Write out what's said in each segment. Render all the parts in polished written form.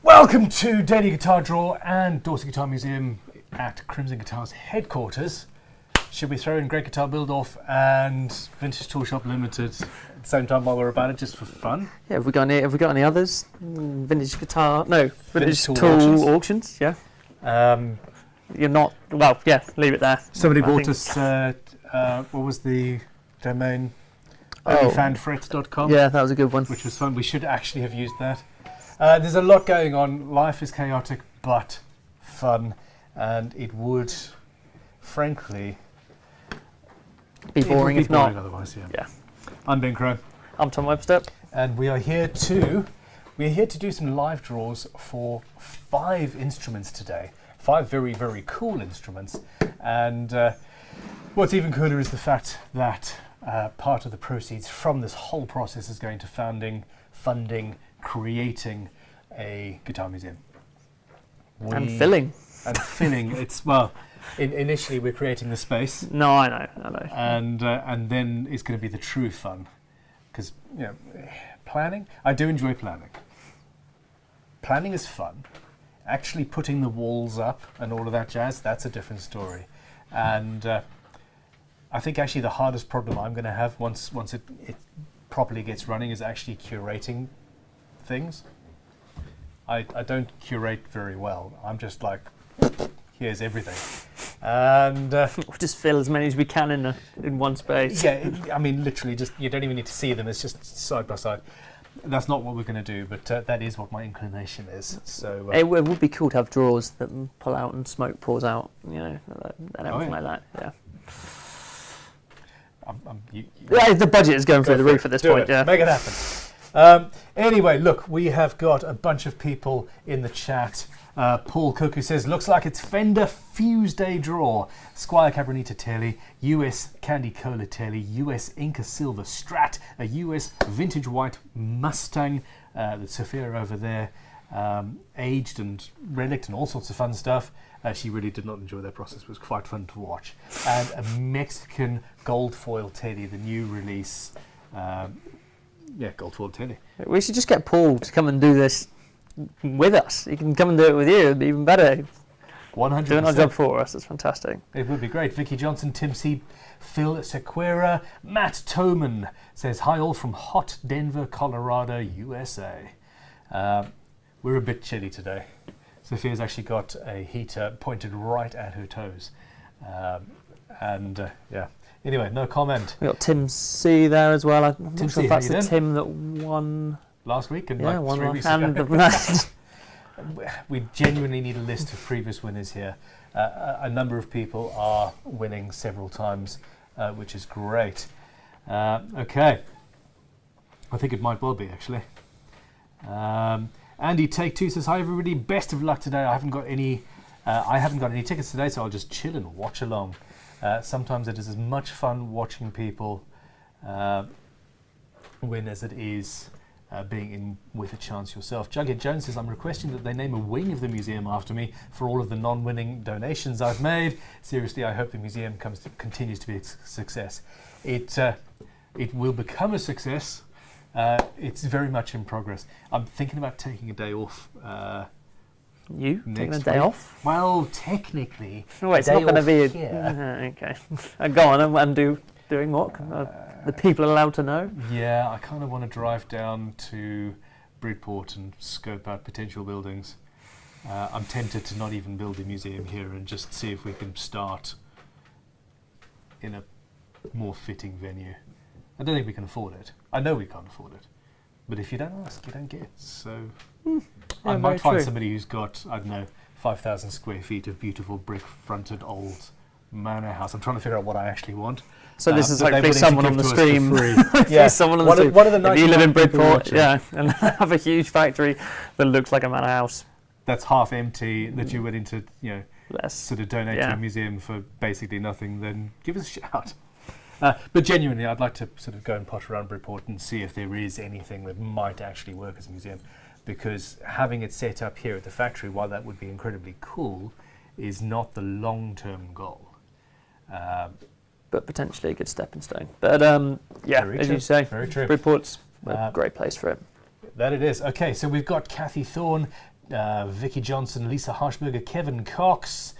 Welcome to Daily Guitar Draw and Dorset Guitar Museum at Crimson Guitars headquarters. Should we throw in Great Guitar Build-Off and Vintage Tool Shop Limited at the same time while we're about it, just for fun? Yeah, have we got any others? Vintage tool auctions. Yeah. You're not, well, yeah, leave it there. Somebody bought us, what was the domain? Fanfrets.com. Yeah, that was a good one. Which was fun. We should actually have used that. There's a lot going on. Life is chaotic, but fun. And it would, frankly, be boring if not. Otherwise, yeah. Yeah. I'm Ben Crow. I'm Tom Webster. And we're here to do some live draws for 5 instruments today. 5 very, very cool instruments. And what's even cooler is the fact that part of the proceeds from this whole process is going to funding, creating a guitar museum. And filling. It's, well, initially we're creating the space. No, I know. And then it's going to be the true fun. Because, you know, planning, I do enjoy planning. Planning is fun. Actually putting the walls up and all of that jazz, that's a different story. And I think actually the hardest problem I'm going to have once it properly gets running is actually curating things. I don't curate very well. I'm just like, here's everything. And we'll just fill as many as we can in one space. Yeah, I mean, literally, just you don't even need to see them. It's just side by side. That's not what we're going to do, but that is what my inclination is. So it would be cool to have drawers that pull out and smoke pours out, you know, and everything like that. Yeah. The budget is going through the roof at this point. Yeah, make it happen. Anyway, look, we have got a bunch of people in the chat. Paul Cook, who says, looks like it's Fender Fuse Day Draw, Squire Cabronita Telly, US Candy Cola Telly, US Inca Silver Strat, a US Vintage White Mustang, the Sophia over there, aged and relict and all sorts of fun stuff. She really did not enjoy that process. It was quite fun to watch. And a Mexican gold foil Teddy, the new release. Gold foil Teddy. We should just get Paul to come and do this with us. He can come and do it with you. It'd be even better. 100%. Doing our job for us. It's fantastic. It would be great. Vicky Johnson, Tim C, Phil Sequeira, Matt Toman says, hi all from hot Denver, Colorado, USA. We're a bit chilly today. Sophia's actually got a heater pointed right at her toes. Anyway, no comment. We've got Tim C there as well. I'm Tim not sure C, if that's the Tim that won last week and like 3 weeks ago. We genuinely need a list of previous winners here. A number of people are winning several times, which is great. Okay. I think it might well be, actually. Andy Take Two says, hi everybody, best of luck today. I haven't got any tickets today, so I'll just chill and watch along. Sometimes it is as much fun watching people win as it is being in with a chance yourself. Jughead Jones says, I'm requesting that they name a wing of the museum after me for all of the non-winning donations I've made. Seriously, I hope the museum continues to be a success. It will become a success. It's very much in progress. I'm thinking about taking a day off. You taking a day off? Well, technically, it's not going to be okay. Go on and doing what? The people are allowed to know? Yeah, I kind of want to drive down to Bridport and scope out potential buildings. I'm tempted to not even build a museum here and just see if we can start in a more fitting venue. I don't think we can afford it. I know we can't afford it. But if you don't ask, you don't get. So I might find somebody who's got, I don't know, 5,000 square feet of beautiful brick-fronted old manor house. I'm trying to figure out what I actually want. So this is hopefully someone on the stream. Yeah, someone on the stream. One of the nice if you live in Bridport, and have a huge factory that looks like a manor house. That's half empty, that you're willing to, less sort of donate to a museum for basically nothing, then give us a shout. But genuinely, I'd like to sort of go and potter around Bridport and see if there is anything that might actually work as a museum. Because having it set up here at the factory, while that would be incredibly cool, is not the long-term goal. But potentially a good stepping stone. But you say, very true. Bridport's a great place for it. That it is. Okay, so we've got Kathy Thorne, Vicky Johnson, Lisa Harshberger, Kevin Cox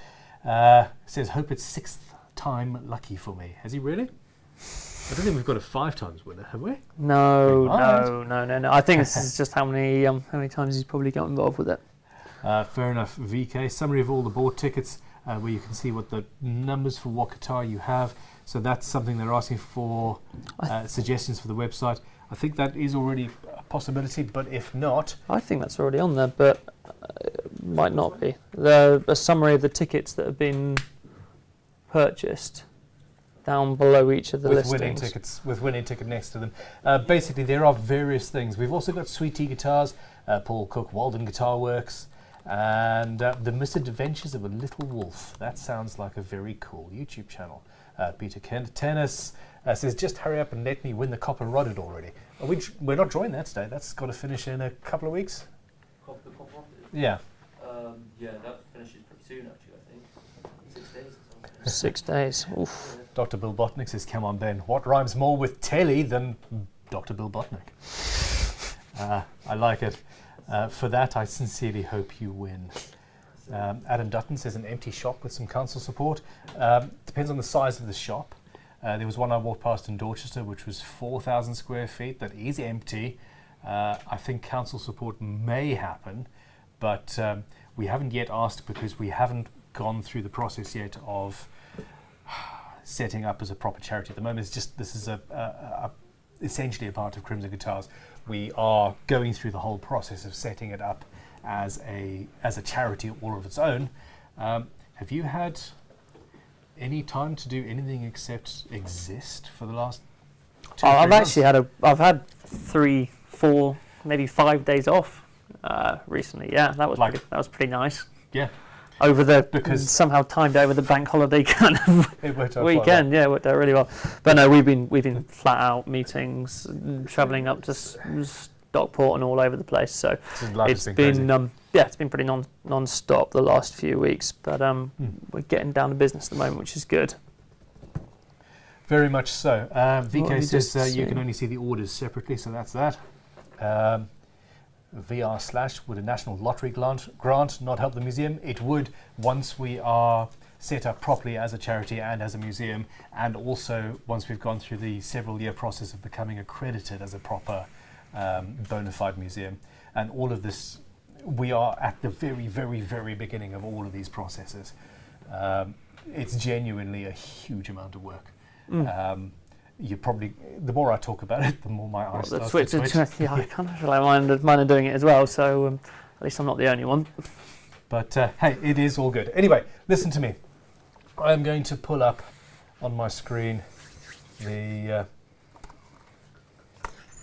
says, hope it's 6th time lucky for me. Has he really? I don't think we've got a 5 times winner, have we? No. I think this is just how many times he's probably got involved with it. Fair enough, VK. Summary of all the board tickets, where you can see what the numbers for what guitar you have. So that's something they're asking for, suggestions for the website. I think that is already a possibility, but if not... I think that's already on there, but might not be. A summary of the tickets that have been purchased down below each of the listings. With winning ticket next to them. Basically, there are various things. We've also got Sweet Tea Guitars, Paul Cook, Walden Guitar Works, and The Misadventures of a Little Wolf. That sounds like a very cool YouTube channel. Peter Kent Tennis says, just hurry up and let me win the Copper Rodded already. We're not drawing that today. That's got to finish in a couple of weeks. The Copper Rodded? Yeah. Yeah, that finishes pretty soon, actually, I think. 6 days or something. 6 days. Oof. Dr. Bill Botnick says, come on, Ben. What rhymes more with telly than Dr. Bill Botnick? I like it. For that, I sincerely hope you win. Adam Dutton says, an empty shop with some council support. Depends on the size of the shop. There was one I walked past in Dorchester, which was 4,000 square feet. That is empty. I think council support may happen, but we haven't yet asked because we haven't gone through the process yet of setting up as a proper charity. At the moment, it's just, this is essentially a part of Crimson Guitars. We are going through the whole process of setting it up as a charity all of its own. Have you had any time to do anything except exist for the last 2 I've months? actually had 3, 4, maybe 5 days off recently. Yeah, that was pretty nice. Yeah. Because somehow timed over the bank holiday kind of It worked out weekend. Yeah, it worked out really well. But no, we've been flat out meetings, travelling up to Stockport and all over the place. So it's been pretty non-stop the last few weeks. But we're getting down to business at the moment, which is good. Very much so. VK says you can only see the orders separately, so that's that. VR/ would a national lottery grant not help the museum? It would, once we are set up properly as a charity and as a museum, and also once we've gone through the several-year process of becoming accredited as a proper bona fide museum. And all of this, we are at the very, very, very beginning of all of these processes. It's genuinely a huge amount of work. You probably, the more I talk about it, the more my eyes start to twitch. Yeah, I kind of mind doing it as well, so at least I'm not the only one. But hey, it is all good. Anyway, listen to me. I'm going to pull up on my screen the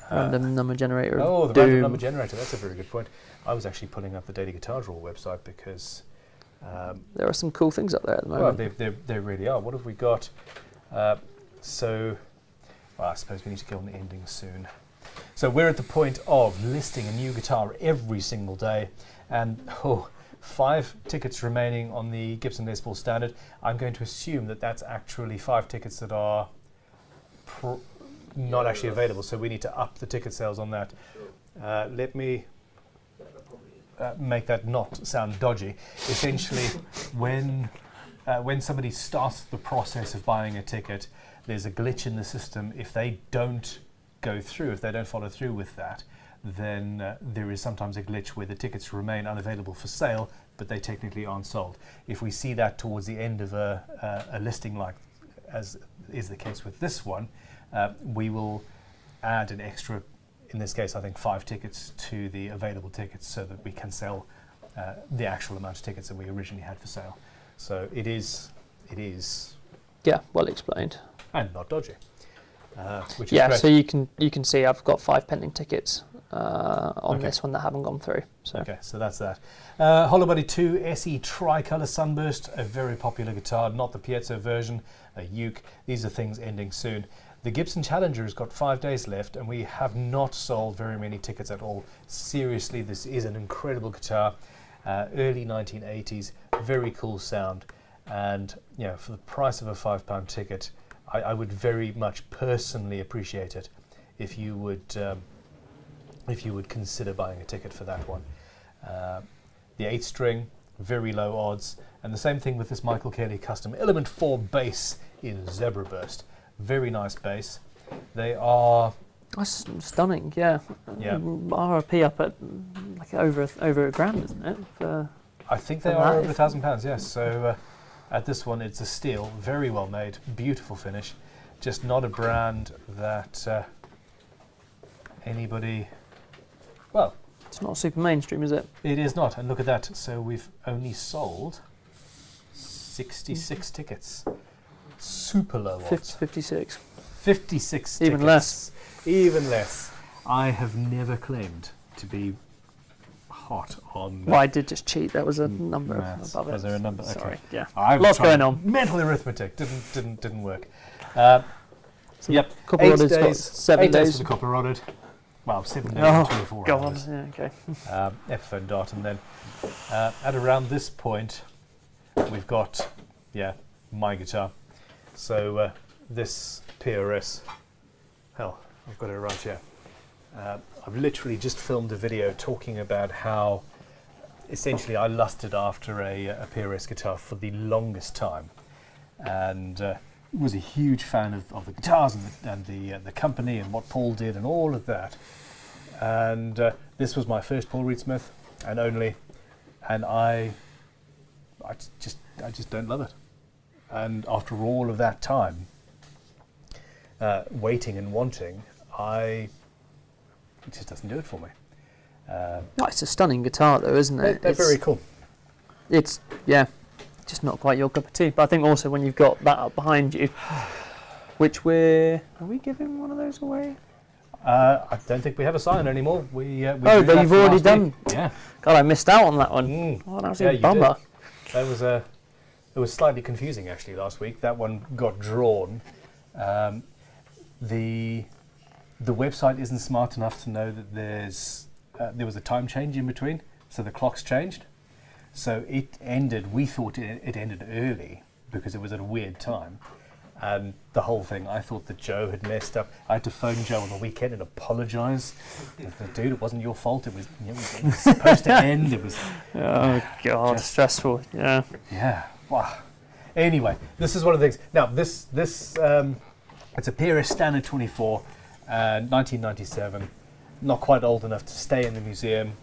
random number generator. Oh, the random number generator. That's a very good point. I was actually pulling up the Daily Guitar Draw website because there are some cool things up there at the moment. Well, they really are. What have we got? I suppose we need to go on the ending soon. So we're at the point of listing a new guitar every single day, and 5 tickets remaining on the Gibson Les Paul Standard. I'm going to assume that that's actually 5 tickets that are not actually available, so we need to up the ticket sales on that. Let me make that not sound dodgy. Essentially, when somebody starts the process of buying a ticket, there's a glitch in the system. If they don't go through, if they don't follow through with that, then there is sometimes a glitch where the tickets remain unavailable for sale, but they technically aren't sold. If we see that towards the end of a listing, like as is the case with this one, we will add an extra, in this case I think 5 tickets to the available tickets, so that we can sell the actual amount of tickets that we originally had for sale. So it is yeah, well explained. And not dodgy. Which is yeah, great. so you can see I've got 5 pending tickets on this one that haven't gone through. So. Okay, so that's that. Hollow Body 2 SE Tricolor Sunburst, a very popular guitar, not the piezo version, a uke. These are things ending soon. The Gibson Challenger has got 5 days left, and we have not sold very many tickets at all. Seriously, this is an incredible guitar. Early 1980s, very cool sound, and for the price of a £5 ticket, I would very much personally appreciate it if you would consider buying a ticket for that one. the 8-string, very low odds, and the same thing with this Michael Kelly custom Element 4 bass in Zebra Burst. Very nice bass. They are... That's stunning, yeah. Yeah. RRP up at like over a grand, isn't it? I think they are over £1,000, yes. So at this one, it's a steel, very well made, beautiful finish. Just not a brand that anybody, well... It's not super mainstream, is it? It is not, and look at that. So we've only sold 66 tickets. Super low odds. 56. 56 Even tickets. less. Even less. I have never claimed to be hot on... Well, I did just cheat. There was a number above it. Was there a number? Sorry, okay. yeah. Lots going on. Mental arithmetic didn't work. So yep. Copper rodded's got 7 8 days days. for the copper rodded. Well, 7 days and 24 God, hours. yeah, okay. Epiphone dot, and then at around this point, we've got, my guitar. So this PRS, hell, I've got it right here. I've literally just filmed a video talking about how essentially I lusted after a PRS guitar for the longest time, and was a huge fan of the guitars and the company and what Paul did and all of that. And this was my first Paul Reed Smith and only, and I just don't love it. And after all of that time, waiting and wanting, it just doesn't do it for me. It's a stunning guitar, though, isn't it? They're very cool. It's just not quite your cup of tea. But I think also when you've got that up behind you, which are we giving one of those away? I don't think we have a sign anymore. We but you've already done. Yeah. God, I missed out on that one. Oh, that was a bummer. Did. It was slightly confusing actually last week. That one got drawn. The website isn't smart enough to know that there was a time change in between, so the clocks changed. So it ended. We thought it ended early because it was at a weird time. And the whole thing, I thought that Joe had messed up. I had to phone Joe on the weekend and apologise. Dude, it wasn't your fault. It was supposed to end. It was. Oh God, stressful. Yeah. Yeah. Wow. Anyway, this is one of the things. Now, this it's a PRS Standard 24, 1997. Not quite old enough to stay in the museum.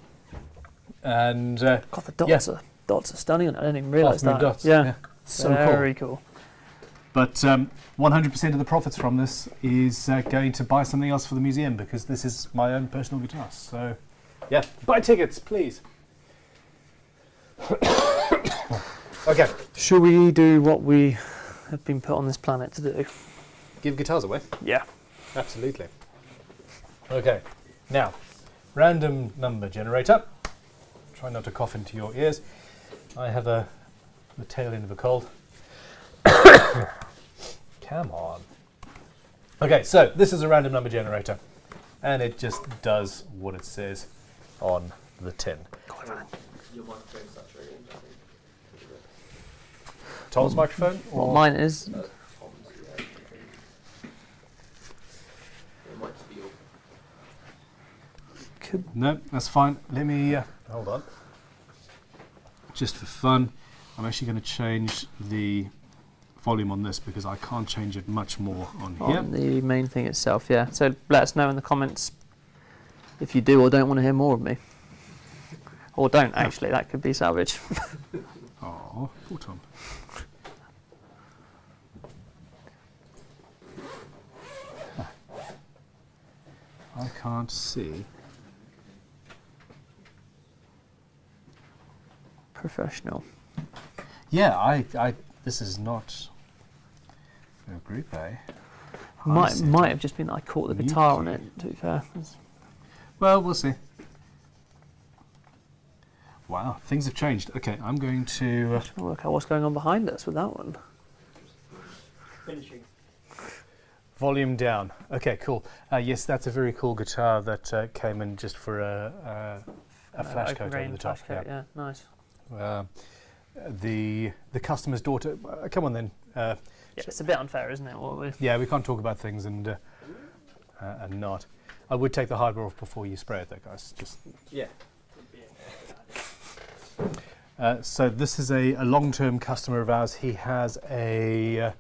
And God, the dots are stunning. I didn't even realise that. Dots. Yeah. So very cool. But 100% of the profits from this is going to buy something else for the museum because this is my own personal guitar. So, yeah, buy tickets, please. Okay. Should we do what we have been put on this planet to do? Give guitars away? Yeah. Absolutely. Okay. Now, random number generator. Try not to cough into your ears. I have the tail end of a cold. Come on. Okay, so this is a random number generator, and it just does what it says on the tin. Your microphone's saturated, I think. Tom's microphone? What mine is. Tom's, yeah. It might just be your... No, that's fine. Let me, hold on. Just for fun, I'm actually going to change the volume on this because I can't change it much more on here. On the main thing itself, yeah. So let us know in the comments if you do or don't want to hear more of me. Or don't, actually. That could be savage. Oh, poor Tom. I can't see. Professional. Yeah, this is not a group A. Might have just been that I caught the guitar on it, to be fair. Well, we'll see. Wow, things have changed. Okay, I'm going to... work out what's going on behind us with that one. Finishing. Volume down. Okay, cool. Yes, that's a very cool guitar that came in just for a flash coat over the top. Yeah, nice. The customer's daughter... come on then. Yeah, it's a bit unfair, isn't it? Yeah, we can't talk about things and not. I would take the hardware off before you spray it though, guys. Just... Yeah. So this is a long-term customer of ours. He has a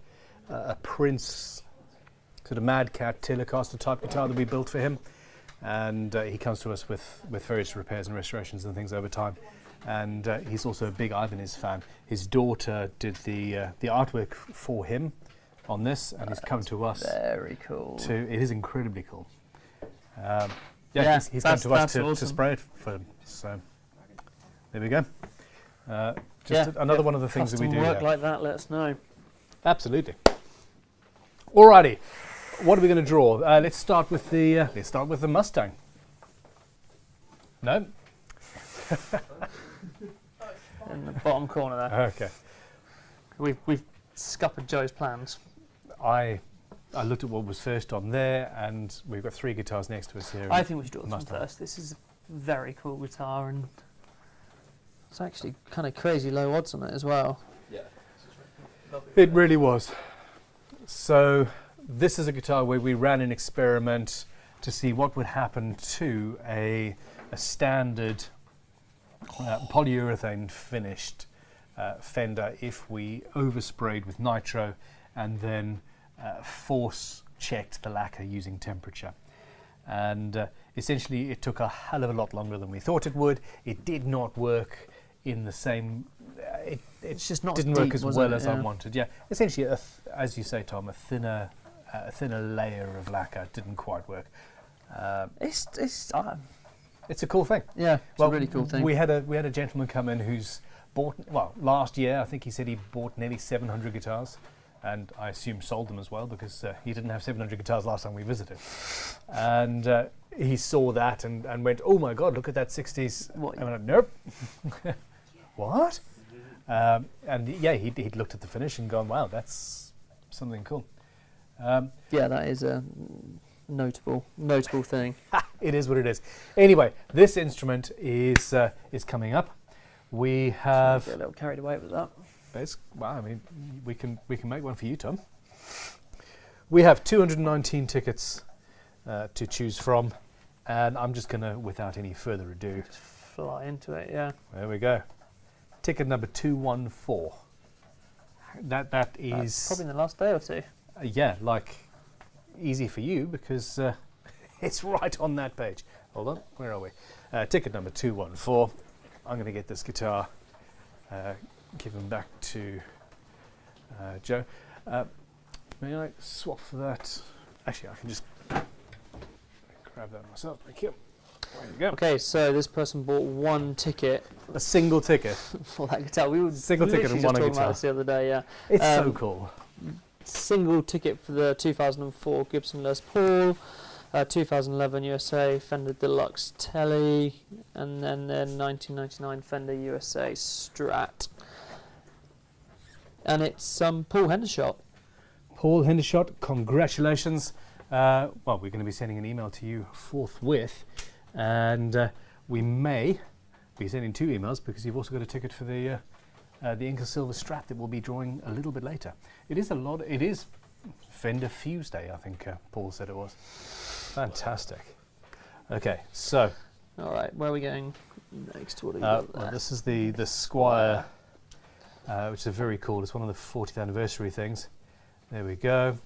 Prince sort of Mad Cat Telecaster type guitar that we built for him, and he comes to us with various repairs and restorations and things over time. And he's also a big Ibanez fan. His daughter did the artwork for him on this, and he's come to us. Very cool. It is incredibly cool. He's come to us to awesome. spray it for him. So there we go. Another one of the things that we do. Work like that, let us know. Absolutely. Alrighty, what are we going to draw? Let's start with the Mustang. No. In the bottom corner there. Okay. We've scuppered Joe's plans. I looked at what was first on there, and we've got 3 guitars next to us here. I think we should draw this one first. This is a very cool guitar, and it's actually kind of crazy low odds on it as well. Yeah. It really was. So this is a guitar where we ran an experiment to see what would happen to a standard polyurethane finished Fender if we oversprayed with nitro and then force checked the lacquer using temperature. And essentially it took a hell of a lot longer than we thought it would. It did not work in the same It's just not didn't deep, work as was well it? as I wanted. Yeah, essentially, as you say, Tom, a thinner layer of lacquer didn't quite work. It's It's a cool thing. yeah, it's a really cool thing. We had a gentleman come in who's bought, last year I think he said he bought nearly 700 guitars, and I assume sold them as well because he didn't have 700 guitars last time we visited. And he saw that and went, "Oh my God, look at that 60s!" What? I went, "Nope." What? And yeah, he'd looked at the finish and gone, "Wow, that's something cool." Yeah, that is a notable thing. It is what it is. Anyway, this instrument is coming up. We have. Get a little carried away with that. I mean, we can make one for you, Tom. We have 219 tickets to choose from, and I'm just gonna, without any further ado, Just fly into it. Yeah. there we go. Ticket number 214. That is Probably in the last day or two. yeah, like easy for you because it's right on that page. Hold on, where are we? Ticket number 214. I'm going to get this guitar, give him back to Joe. May I swap for that? Actually, I can just grab that myself. Thank you. There you go. Okay, so this person bought one ticket A single ticket. for that guitar. We were Single ticket literally and just won a talking guitar. about this the other day. Yeah. It's so cool. Single ticket for the 2004 Gibson Les Paul, 2011 USA Fender Deluxe Tele, and then the 1999 Fender USA Strat. And it's Paul Hendershot. Paul Hendershot, congratulations. Well, we're going to be sending an email to you forthwith, and we may be sending 2 emails because you've also got a ticket for the Inca Silver Strat that we'll be drawing a little bit later. It is Fender Fuse Day, I think Paul said it was. Fantastic. Okay, so All right, where are we going next? What do we got there? well, this is the Squire, which is very cool. It's one of the 40th anniversary things. There we go.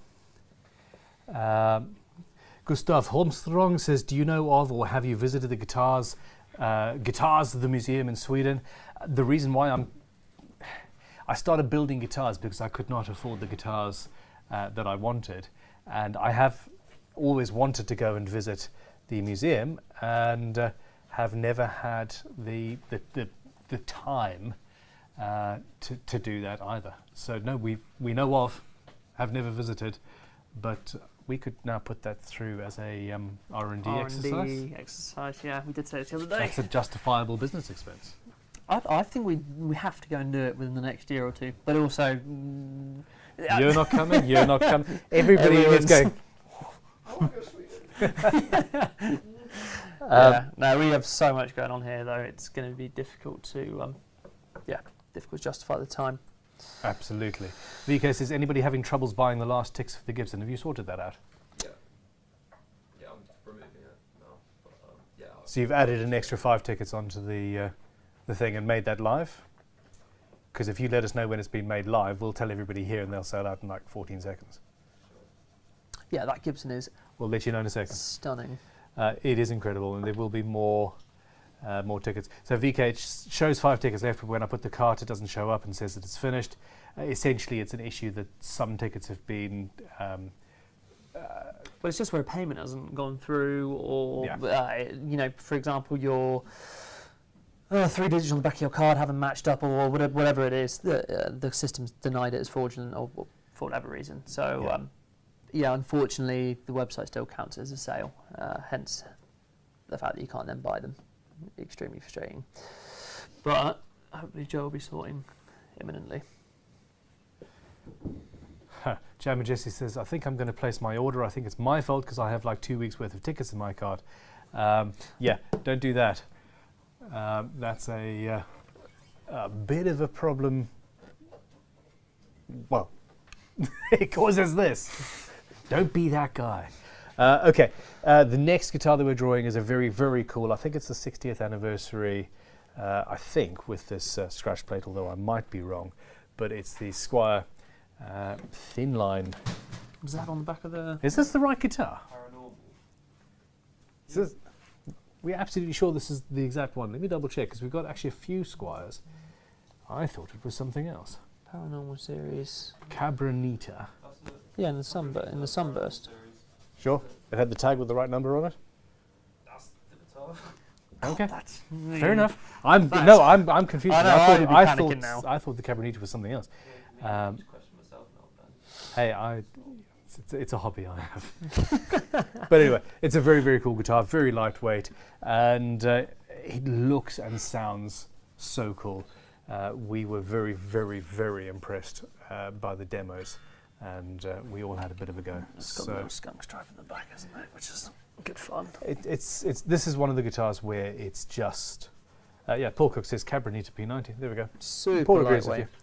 Gustav Holmström says, "Do you know of or have you visited the Guitars the museum in Sweden?" The reason why I started building guitars because I could not afford the guitars that I wanted, and I have always wanted to go and visit the museum and have never had the time to do that either. So no, we know of, have never visited, but we could now put that through as a R&D exercise. Yeah, we did say it the other day. That's a justifiable business expense. I think we have to go and do it within the next year or two. But also, You're not coming. You're not coming. Everybody is going. No, we have so much going on here, though. It's going to be difficult to, difficult to justify the time. Absolutely. VK says, anybody having troubles buying the last ticks for the Gibson? Have you sorted that out? Yeah. Yeah, I'm removing it now. But, yeah. So you've added an extra 5 tickets onto the thing and made that live? Because if you let us know when it's been made live, we'll tell everybody here and they'll sell out in like 14 seconds. Yeah, that Gibson is We'll let you know in a second. stunning. It is incredible, and there will be more tickets. So VK shows 5 tickets left, but when I put the cart, it doesn't show up and says that it's finished. Essentially, it's an issue that some tickets have been... Well, it's just where a payment hasn't gone through, or you know, for example, your 3 digits on the back of your card haven't matched up, or whatever it is. The system's denied it as fraudulent, or for whatever reason. So, yeah, unfortunately, the website still counts as a sale. Hence, the fact that you can't then buy them. Extremely frustrating. But hopefully, Joe will be sorting imminently. Jammer Jesse says, I think I'm going to place my order. I think it's my fault because I have like 2 weeks worth of tickets in my cart. Yeah, don't do that. That's a bit of a problem. Well, it causes this. Don't be that guy. Okay, the next guitar that we're drawing is a very, very cool, I think it's the 60th anniversary, I think, with this scratch plate, although I might be wrong. But it's the Squier thin line. Was that on the back of the... Is this the right guitar? Paranormal. Is this, we're absolutely sure this is the exact one. Let me double check, because we've got actually a few Squiers. I thought it was something else. Paranormal series. Cabronita. Yeah, in the Sunburst. Sure. It had the tag with the right number on it. That's the guitar. Okay. That's Fair enough. I'm confused. I know, I thought the Cabronita was something else. Yeah, just question myself now, Hey, Ben. it's a hobby I have. But anyway, it's a very, very cool guitar, very lightweight, and it looks and sounds so cool. We were very, very, very impressed by the demos, and we all had a bit of a go. It's got a little skunk stripe in the back, isn't it? Which is good fun. This is one of the guitars where it's just... yeah, Paul Cook says Cabronita P90. There we go. Super Paul agrees with lightweight. you.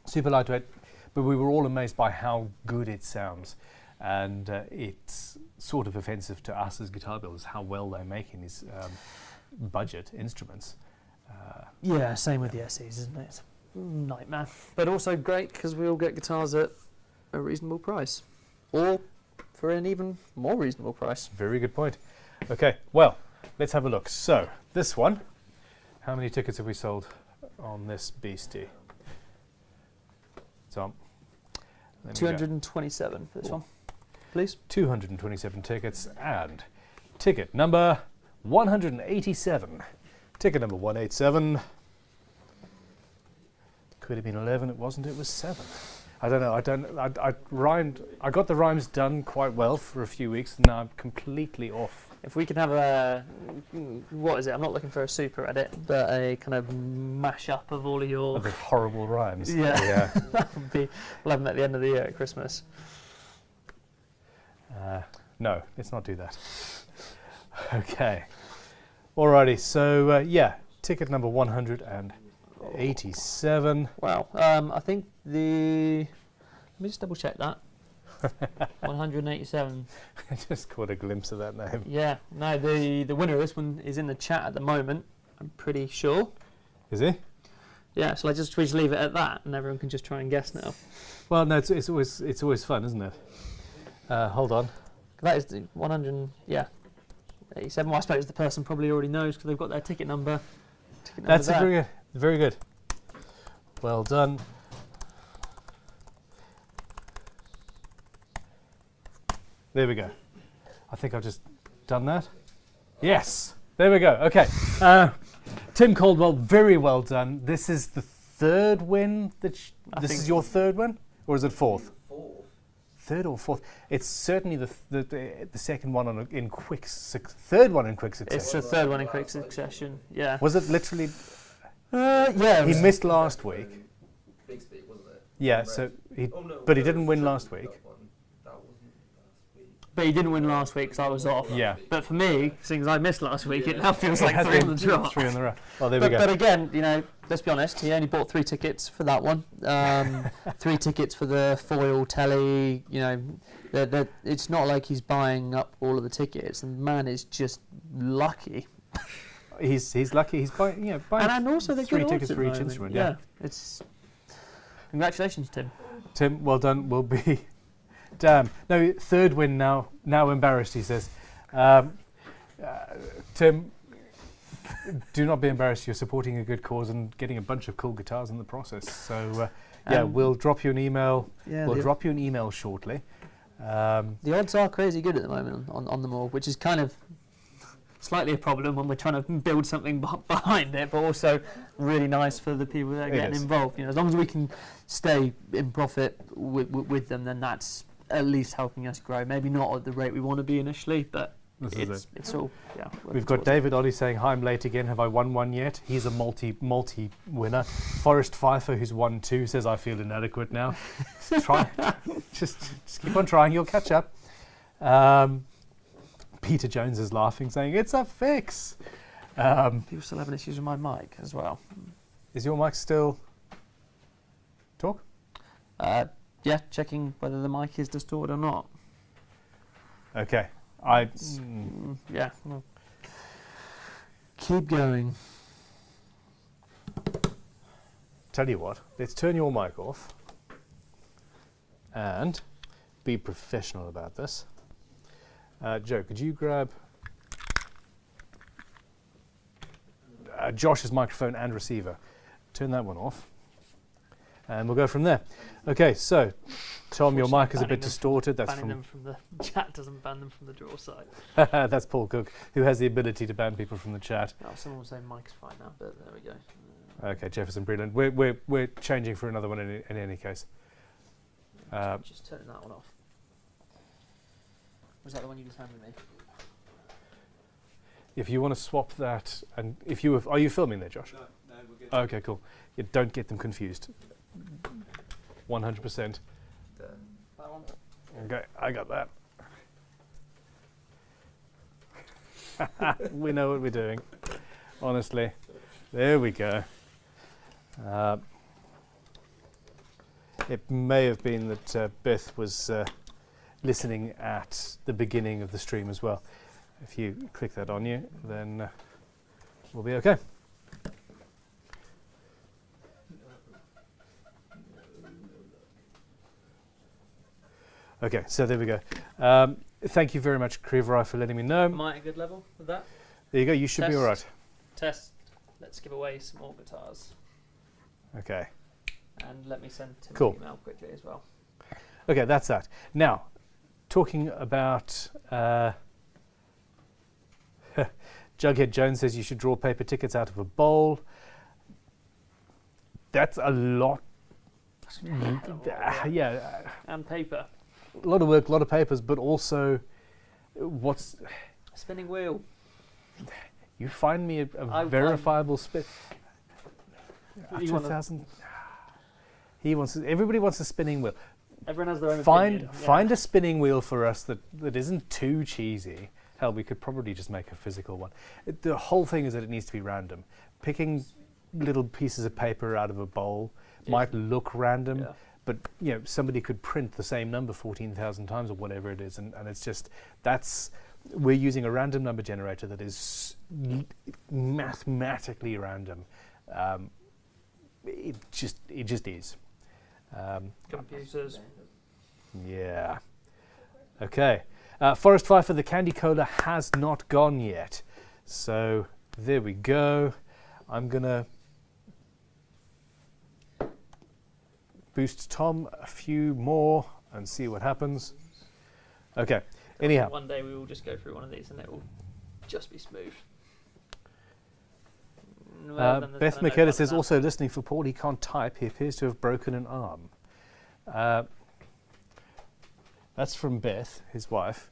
Super lightweight, but we were all amazed by how good it sounds, and it's sort of offensive to us as guitar builders how well they're making these budget instruments. Yeah, same with the SEs, isn't it? It's a nightmare, but also great because we all get guitars at a reasonable price, or for an even more reasonable price. Very good point. Okay, well, let's have a look. So this one, how many tickets have we sold on this beastie? Tom, 227 for this one, please. 227 tickets, and ticket number 187. Ticket number 187. Could have been 11. It wasn't. It was 7. I don't know. I rhymed. I got the rhymes done quite well for a few weeks, and now I'm completely off. If we can have a, what is it? I'm not looking for a super edit, but a kind of mash-up of all of your... Of the horrible rhymes. Yeah. That would be... We'll have them at the end of the year at Christmas. No, let's not do that. Okay. Alrighty, so yeah, ticket number 187. Wow. I think the... Let me just double check that. 187. I just caught a glimpse of that name. Yeah, no, the winner of this one is in the chat at the moment, I'm pretty sure. Is he? Yeah, so we just leave it at that, and everyone can just try and guess now. Well, no, it's always fun, isn't it? Hold on. That is the 87. Well, I suppose the person probably already knows because they've got their ticket number. That's very good. Well done. There we go. I think I've just done that. Yes, there we go. Okay. Tim Caldwell, very well done. This is the third win. This is your third win? Or is it fourth? Fourth. Third or fourth? It's certainly the second one in quick third one in quick succession. It's the third one in quick succession, yeah. Was it literally? Yeah. He missed last week. Big speed, wasn't it? Yeah, so but he didn't win last week. But he didn't win last week because I was off. Yeah. But for me, seeing as I missed last week, it now feels like three on the trot. 3 on the row. Well, there we go. But again, let's be honest, he only bought 3 tickets for that one. 3 tickets for the foil telly, it's not like he's buying up all of the tickets. The man is just lucky. He's lucky. He's buying, and also they're 3 good tickets odds for at each the moment. instrument. Yeah, it's congratulations, Tim. Tim, well done. Will be. Damn. No, third win now. Now embarrassed, he says. Tim, do not be embarrassed. You're supporting a good cause and getting a bunch of cool guitars in the process. So, we'll drop you an email. Yeah, we'll drop you an email shortly. The odds are crazy good at the moment on them all, which is kind of slightly a problem when we're trying to build something behind it, but also really nice for the people that are getting involved. As long as we can stay in profit with them, then that's at least helping us grow. Maybe not at the rate we want to be initially, but it's all. Yeah. We've got David Ollie saying, "Hi, I'm late again. Have I won one yet?" He's a multi winner. Forrest Pfeiffer, who's won 2, says, "I feel inadequate now." Try, just keep on trying. You'll catch up. Peter Jones is laughing, saying, "It's a fix." People still having issues with my mic as well. Is your mic still talk? Yeah, checking whether the mic is distorted or not. Okay. Yeah. Well, keep going. Tell you what, let's turn your mic off and be professional about this. Joe, could you grab Josh's microphone and receiver? Turn that one off, and we'll go from there. Okay, so Tom, your mic is a bit distorted. That's banning them from the chat doesn't ban them from the draw side. That's Paul Cook, who has the ability to ban people from the chat. Oh, someone was saying mic's fine now, but there we go. Okay, Jefferson Breland. We're changing for another one in any case. Just turning that one off. Was that the one you just handed me? If you want to swap that, and if you are you filming there, Josh? No, we're good. Okay, cool. You don't get them confused. 100%. That one. Okay, I got that. We know what we're doing. Honestly, there we go. It may have been that Beth was listening at the beginning of the stream as well. If you click that on you, then we'll be okay. Okay, so there we go. Thank you very much, Kriverai, for letting me know. Am I at a good level with that? There you go. You should be all right. Test. Let's give away some more guitars. Okay. And let me send Tim Cool. an email quickly as well. Okay, that's that. Now, talking about Jughead Jones says you should draw paper tickets out of a bowl. That's a lot. Yeah. And paper. A lot of work, a lot of papers, but also what's... Spinning wheel. You find me a verifiable spin... 2,000. He wants... Everybody wants a spinning wheel. Everyone has their own opinion. Find a spinning wheel for us that isn't too cheesy. Hell, we could probably just make a physical one. The whole thing is that it needs to be random. Picking little pieces of paper out of a bowl might look random, but somebody could print the same number 14,000 times or whatever it is, and it's just we're using a random number generator that is mathematically random. It just is. Computers. Yeah. Okay. Forest Pfeiffer, the Candy Cola has not gone yet. So there we go. I'm going to boost Tom a few more and see what happens. Okay. Anyhow. One day we will just go through one of these and it will just be smooth. Beth McKellar says, also listening for Paul, he can't type. He appears to have broken an arm. That's from Beth, his wife.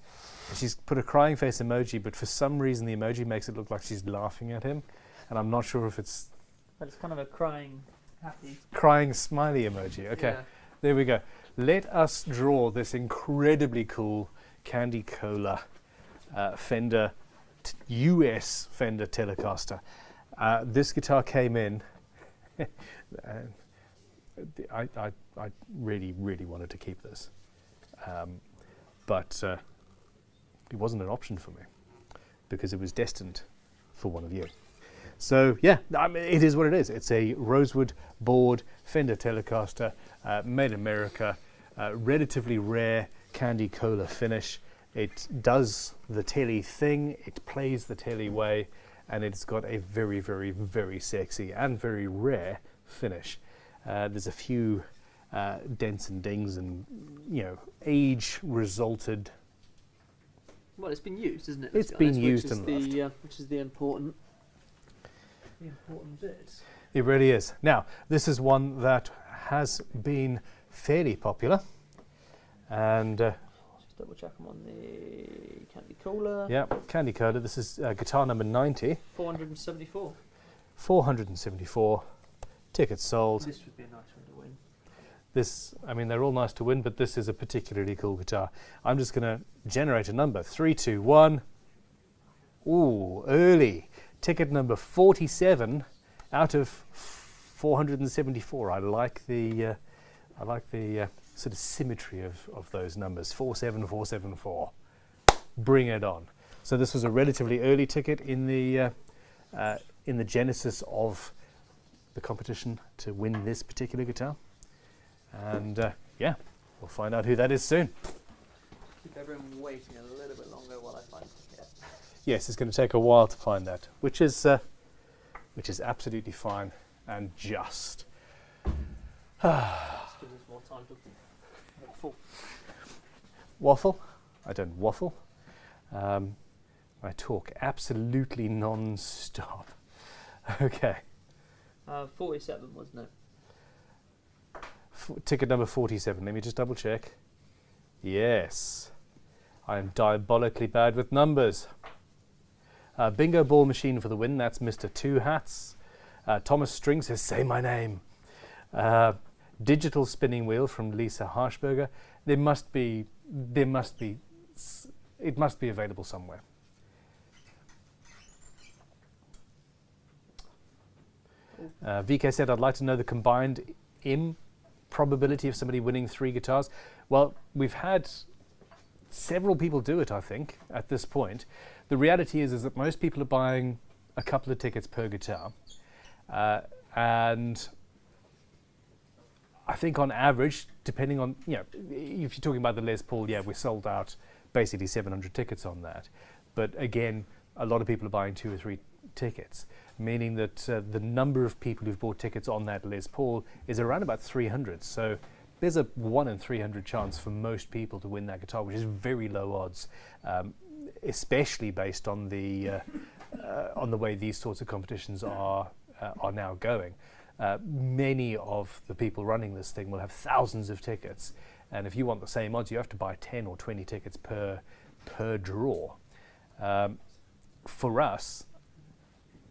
She's put a crying face emoji, but for some reason the emoji makes it look like she's laughing at him. And I'm not sure if it's... But it's kind of a crying, happy... Crying smiley emoji. Okay, There we go. Let us draw this incredibly cool Candy Cola Fender US Fender Telecaster. This guitar came in. I really wanted to keep this, but it wasn't an option for me because it was destined for one of you. So yeah, I mean, it is what it is. It's a rosewood board Fender Telecaster, made in America, relatively rare candy cola finish. It does the telly thing, it plays the telly way, and it's got a very, very, very sexy and very rare finish. There's a few dents and dings and, age resulted. Well, it's been used, isn't it? It's been used and loved. Which is the important bit. It really is. Now, this is one that has been fairly popular, and just double check them on the candy cola. Yeah, candy cola. This is guitar number 90. 474. 474 tickets sold. This would be a nice one to win. This, I mean, they're all nice to win, but this is a particularly cool guitar. I'm just going to generate a number. 3, 2, 1. Ooh, early. Ticket number 47 out of 474. I like the sort of symmetry of those numbers. 47474. Bring it on. So this was a relatively early ticket in the genesis of the competition to win this particular guitar. And yeah, we'll find out who that is soon. Keep everyone waiting a little bit longer while I find it. Yes, it's going to take a while to find that, which is absolutely fine and just. Give us more time to waffle. Waffle? I don't waffle. I talk absolutely non-stop. Okay. 47, wasn't it? Ticket number 47. Let me just double check. Yes. I am diabolically bad with numbers. Bingo ball machine for the win. That's Mr. Two Hats. Thomas String says, say my name. Digital spinning wheel from Lisa Harshberger. It must be available somewhere. VK said, I'd like to know the combined probability of somebody winning 3 guitars. Well, we've had several people do it, I think, at this point. The reality is that most people are buying a couple of tickets per guitar. And I think on average, depending on, if you're talking about the Les Paul, yeah, we sold out basically 700 tickets on that. But again, a lot of people are buying 2 or 3 tickets, meaning that the number of people who've bought tickets on that Les Paul is around about 300. So there's a 1 in 300 chance for most people to win that guitar, which is very low odds, especially based on the way these sorts of competitions are now going. Many of the people running this thing will have thousands of tickets, and if you want the same odds, you have to buy 10 or 20 tickets per draw. For us,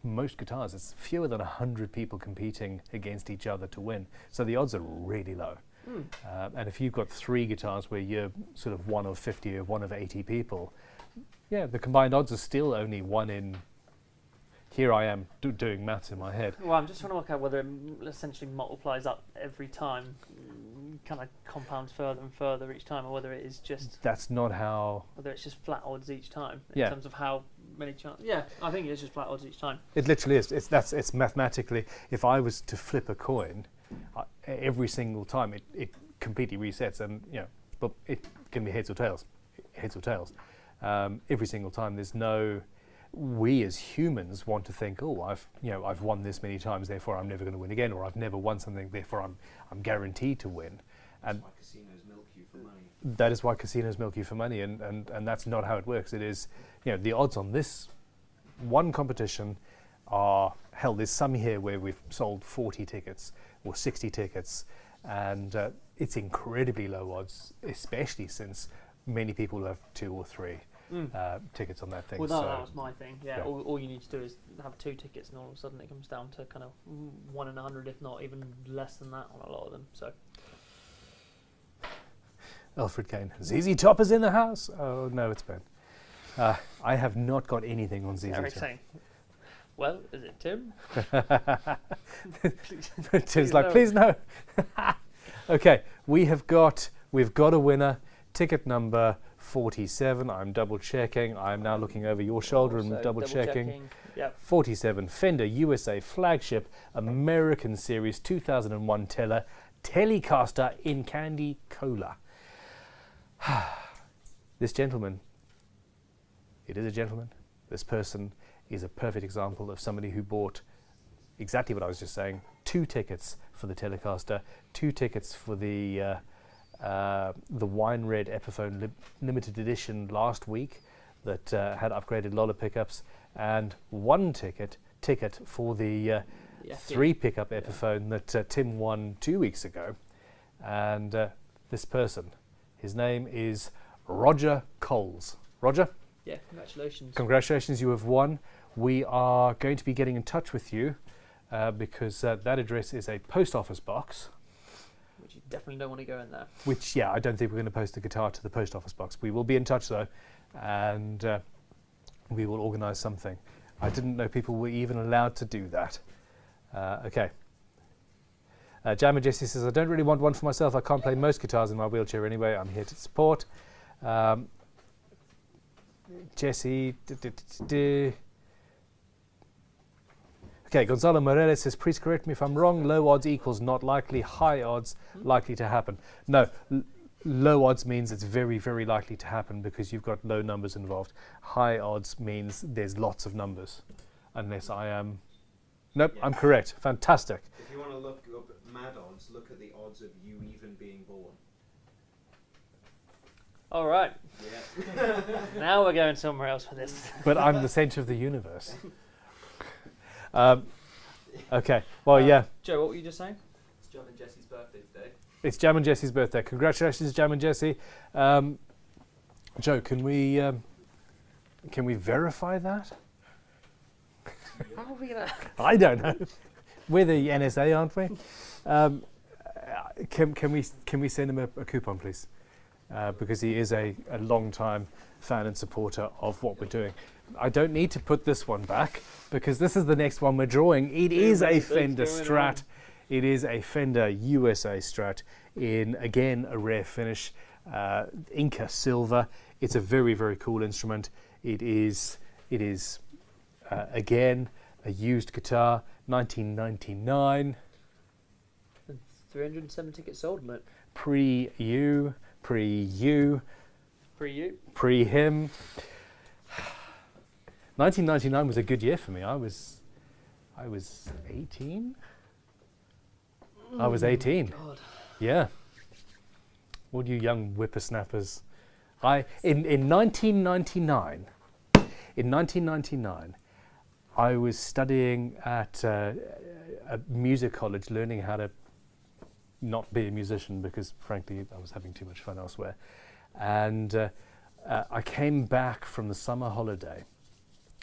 most guitars, it's fewer than 100 people competing against each other to win, so the odds are really low. And if you've got 3 guitars where you're sort of 1 of 50 or 1 of 80 people, yeah, the combined odds are still only 1 in. Here I am doing maths in my head. Well, I'm just trying to work out whether it essentially multiplies up every time, kind of compounds further and further each time, or whether it is just. That's not how. Whether it's just flat odds each time in terms of how many chances. Yeah, I think it is just flat odds each time. It literally is. It's mathematically. If I was to flip a coin, every single time it completely resets, and but it can be heads or tails, every single time. There's no. We as humans want to think, oh, I've won this many times, therefore I'm never going to win again, or I've never won something, therefore I'm guaranteed to win. And that's why casinos milk you for money. That is why casinos milk you for money, and that's not how it works. It is, the odds on this one competition are, hell, there's some here where we've sold 40 tickets or 60 tickets, and it's incredibly low odds, especially since many people have 2 or 3. Tickets on that thing. Well, that was my thing. Yeah, all you need to do is have 2 tickets, and all of a sudden it comes down to kind of 1 in 100, if not even less than that on a lot of them. So, Alfred Kane, ZZ Top is in the house. Oh no, it's Ben. I have not got anything on ZZ Top. Saying, well, is it Tim? Tim's like, please no. Okay, we've got a winner. Ticket number 47, I'm double checking. I'm now looking over your shoulder and Also double checking. Yep. 47, Fender USA flagship American Series 2001 Telecaster in Candy Cola. This gentleman, it is a gentleman. This person is a perfect example of somebody who bought exactly what I was just saying. 2 tickets for the Telecaster, 2 tickets for the wine red Epiphone limited edition last week that had upgraded Lola pickups, and 1 ticket for the 3 pickup Epiphone that Tim won 2 weeks ago. And this person, his name is Roger Coles. Roger? Yeah, congratulations. Congratulations, you have won. We are going to be getting in touch with you because that address is a post office box. Which you definitely don't want to go in there. Which, yeah, I don't think we're going to post the guitar to the post office box. We will be in touch though, and we will organise something. I didn't know people were even allowed to do that. Okay. Jammer Jesse says, I don't really want one for myself. I can't play most guitars in my wheelchair anyway. I'm here to support. Jesse. Okay, Gonzalo Morales says, please correct me if I'm wrong. Low odds equals not likely. High odds likely to happen. No, low odds means it's very, very likely to happen because you've got low numbers involved. High odds means there's lots of numbers. Unless I am... Nope, yeah. I'm correct. Fantastic. If you want to look up mad odds, look at the odds of you even being born. All right. Yeah. Now we're going somewhere else with this. But I'm the centre of the universe. Okay, well, yeah. Joe, what were you just saying? It's John and Jesse's birthday today. It's Jam and Jesse's birthday. Congratulations, Jam and Jesse. Joe, can we verify that? How are we gonna? I don't know. We're the NSA, aren't we? Can we send him a coupon, please? Because he is a long-time fan and supporter of what we're doing. I don't need to put this one back because this is the next one we're drawing. It is a Fender Strat. It is a Fender USA Strat in, again, a rare finish, Inca Silver. It's a very, very cool instrument. It is again, a used guitar, 1999. 307 tickets sold, mate. Pre-you, pre-him. 1999 was a good year for me. I was 18. I was 18. God. Yeah. All you young whippersnappers. In 1999, I was studying at a music college, learning how to not be a musician because, frankly, I was having too much fun elsewhere. And I came back from the summer holiday,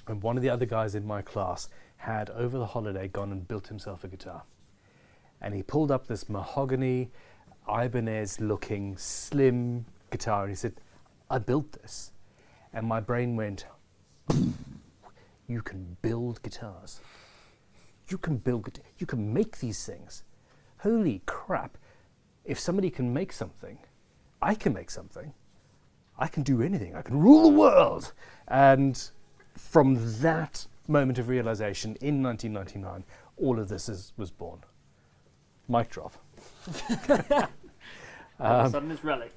and one of the other guys in my class had, over the holiday, gone and built himself a guitar. And he pulled up this mahogany, Ibanez-looking, slim guitar, and he said, I built this. And my brain went, you can build guitars. You can make these things. Holy crap. If somebody can make something, I can make something. I can do anything. I can rule the world. And from that moment of realization in 1999, all of this was born. Mic drop. All of a sudden it's relic.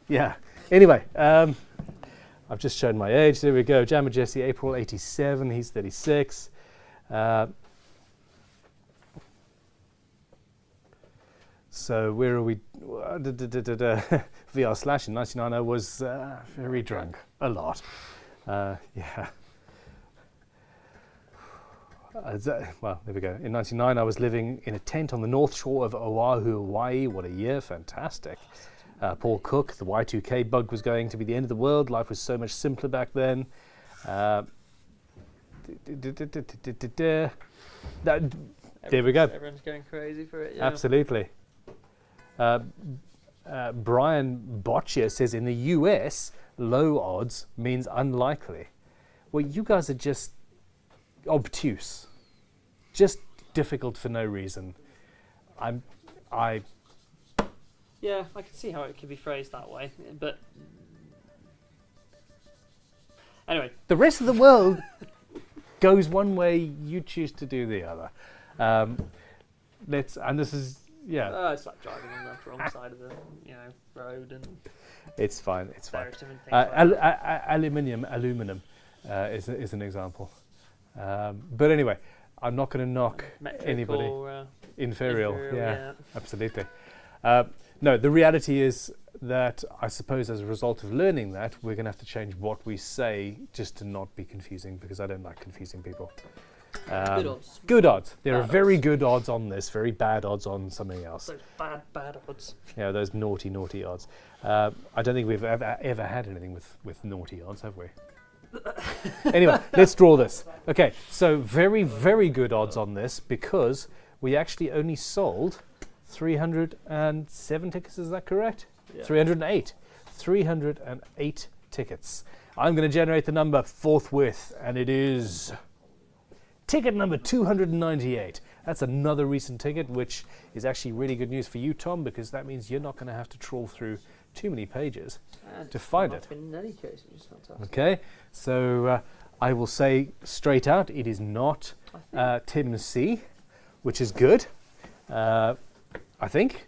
Yeah. Anyway, I've just shown my age. There we go. Jammer Jesse, April 87. He's 36. So where are we? VR Slash in 99. I was very drunk. A lot. Yeah. Well, there we go. In 99, I was living in a tent on the north shore of Oahu, Hawaii. What a year. Fantastic. Paul Cook, the Y2K bug was going to be the end of the world. Life was so much simpler back then. There we go. Everyone's going crazy for it, yeah. Absolutely. Brian Boccia says, in the US, low odds means unlikely. Well, you guys are just obtuse. Just difficult for no reason. Yeah, I can see how it could be phrased that way, but Anyway, the rest of the world goes one way, you choose to do the other. And this is, it's like driving on the wrong side of the road and it's fine. various different things. Like Aluminum is an example. But anyway, I'm not going to knock metric anybody. or, Inferior, yeah, yeah. absolutely. No, the reality is that I suppose as a result of learning that, we're going to have to change what we say just to not be confusing, because I don't like confusing people. Good odds. Good odds. There are Bad very odds. good odds on this, very bad odds on something else. Those bad odds. Yeah, those naughty odds. I don't think we've ever had anything with naughty odds, have we? Anyway, let's draw this. Okay, so very, very good odds on this, because we actually only sold 307 tickets, is that correct? Yeah. 308. 308 tickets. I'm going to generate the number forthwith, and it is ticket number 298. That's another recent ticket, which is actually really good news for you, Tom, because that means you're not going to have to trawl through too many pages to find it. In any case, which is fantastic. Okay, so I will say straight out, it is not Tim C, which is good, I think.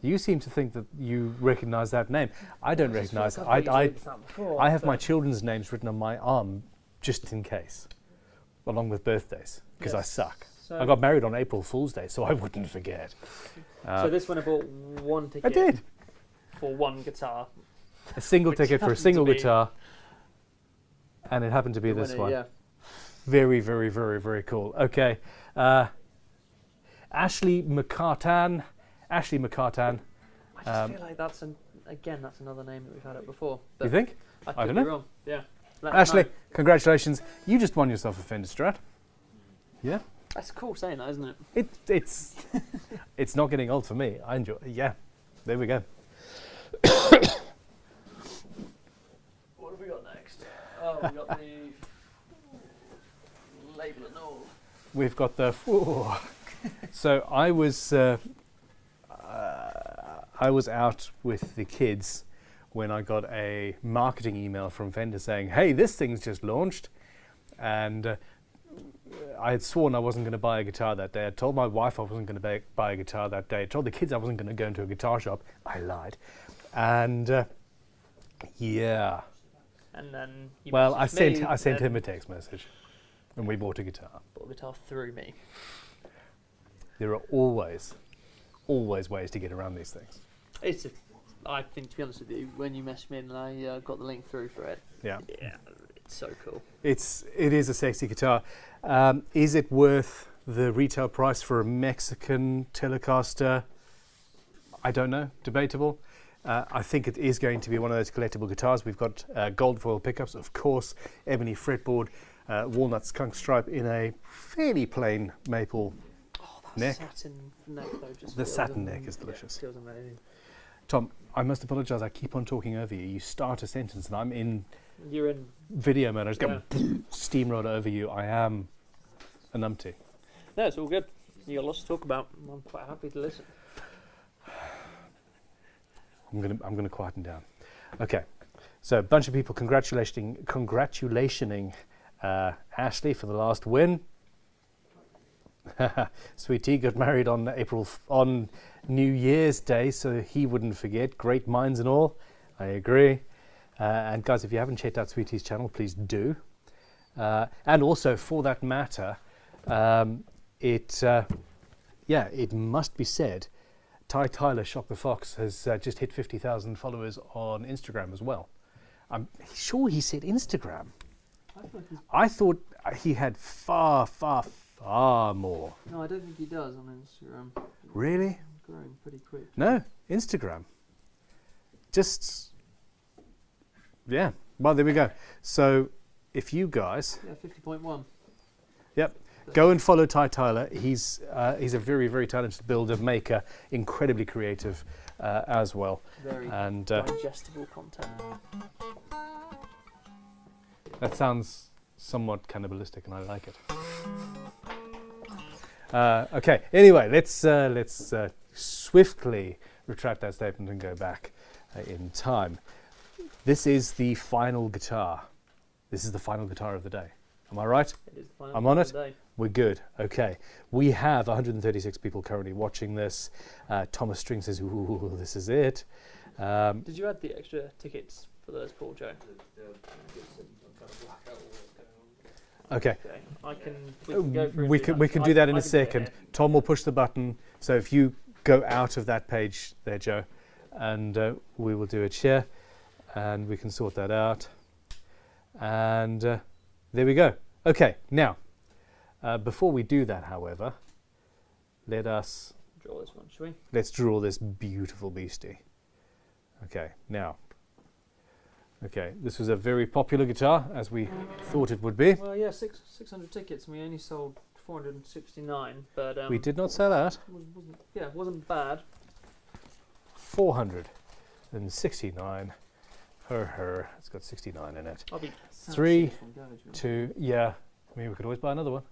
You seem to think that you recognise that name. I don't recognise it. I have my children's names written on my arm just in case, along with birthdays, because I suck. So I got married on April Fool's Day, so I wouldn't forget. so this one I bought one ticket. I did. For one guitar. A single Which ticket for a happened to single be guitar, and it happened to be this Winner, one. Yeah. Very, very, very, very cool. Okay. Ashley McCartan. I just feel like that's another name that we've had it before. You think? I I could don't be know. wrong. Yeah. Let us Ashley, know. congratulations. You just won yourself a Fender Strat. Yeah. That's cool saying that, isn't it? It's not getting old for me. I enjoy. Yeah. There we go. What have we got next? Oh, we got the label and all. We've got the. So I was out with the kids when I got a marketing email from Fender saying, "Hey, this thing's just launched," and I had sworn I wasn't going to buy a guitar that day. I told my wife I wasn't going to buy a guitar that day. I told the kids I wasn't going to go into a guitar shop. I lied, and yeah. And then you Well, I messaged sent me, him a text message, and we bought a guitar. bought a guitar through me. There are always ways to get around these things. I think, to be honest with you, when you messaged me and I got the link through for it, Yeah. it's so cool. It is a sexy guitar. Is it worth the retail price for a Mexican Telecaster? I don't know. Debatable. I think it is going to be one of those collectible guitars. We've got gold foil pickups, of course, ebony fretboard, walnut skunk stripe in a fairly plain maple neck. Satin neck, though, just The feels satin neck is delicious. Feels amazing. Tom, I must apologise. I keep on talking over you. You start a sentence and I'm in You're in. video mode. I just go steamroller over you. I am a numpty. No, it's all good. You got lots to talk about. I'm quite happy to listen. I'm gonna quieten down. Okay, so a bunch of people congratulating Ashley for the last win. Sweet Tea got married on on New Year's Day, so he wouldn't forget. Great minds and all. I agree. And guys, if you haven't checked out Sweet Tea's channel, please do. And also, for that matter, it must be said, Ty Tyler Shock the Fox has just hit 50,000 followers on Instagram as well. I'm sure he said Instagram. I thought he had far more. No, I don't think he does on Instagram. Really? Growing pretty quick. No, Instagram. Just, yeah. Well, there we go. So, if you guys, Yeah, 50.1. yep, go and follow Ty Tyler. He's a very, very talented builder, maker, incredibly creative as well. Very And digestible content. that sounds somewhat cannibalistic, and I like it. Okay. Anyway, let's swiftly retract that statement and go back. in time. This is the final guitar. This is the final guitar of the day. Am I right? It is the final I'm on of it? the day. We're good. Okay. We have 136 people currently watching this. Thomas String says, ooh, this is it. Did you add the extra tickets for those, Paul, Joe? Okay. We can go through. We can do that in a second. Tom will push the button. So if you go out of that page there, Joe, and we will do a share, and we can sort that out. And there we go. Okay, now, before we do that, however, let us draw this one, shall we? let's draw this beautiful beastie. Okay, now. Okay, this was a very popular guitar, as we thought it would be. Well, yeah, 600 tickets, and we only sold 469, but We did not sell out. wasn't bad. 469. Her. It's got 69 in it. I'll be 3, 2, yeah. I mean, we could always buy another one.